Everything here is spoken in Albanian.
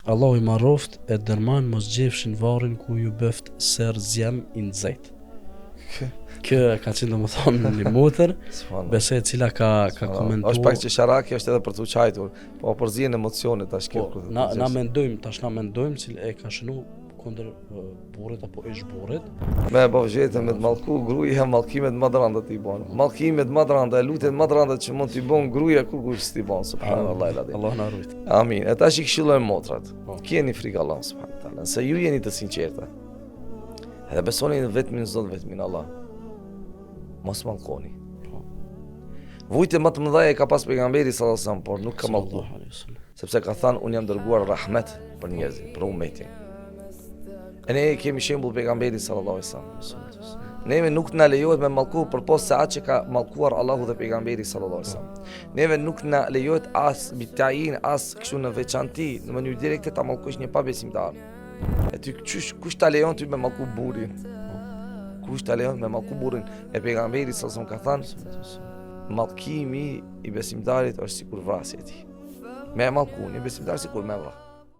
Allahu i maroft e dërman mos gjefshin varrin ku ju bëft ser zjem i nxejt. Kjo ka qenë domethënë një motër, besoj e cila ka komentuar. Është pak që sharaki është edhe për të qajtur, po përzihen emocionet tash kjo. Na mendojmë se e ka shënu kundër burrit apo ish burrit. Me bavgjetën me të mallku gruaja mallkimet më të rënda ti bën. Mallkimet më të rënda, lutjet më të rënda që mund t'i bën gruaja kur t'i bën subhanallahu alazim. Allah na rujt. Amin. E tash i këshillojmë motrat. Keni frikë Allah subhanahu taala, se ju jeni të sinqerta. Edhe besoni vetëm në Zot, vetëm në Allah. Mos mallkoni. Vujtje më të mëdha e ka pas pejgamberi sallallahu alajhi wasallam, por nuk ka mallkuar. Sepse ka thënë unë jam dërguar rahmet për njerëzit, për ummetin. E ne kemi shembull pejgamberin sallallahu alajhi wasallam. Neve nuk na lejohet me mallku përpos se atë që ka mallkuar Allahu dhe pejgamberi sallallahu alajhi wasallam. Neve nuk na lejohet as bitain as kështu në veçanti, në mënyrë direkte ta mallkosh një pabesimtar. E ty kush ta lejon ty me mallku burrin? Kush ta lejon me mallku burrin? E pejgamberi sallallahu alajhi wasallam ka thënë mallkimi i besimtarit është sikur vrasja e tij. Me mallku një besimtar sikur me vrasje.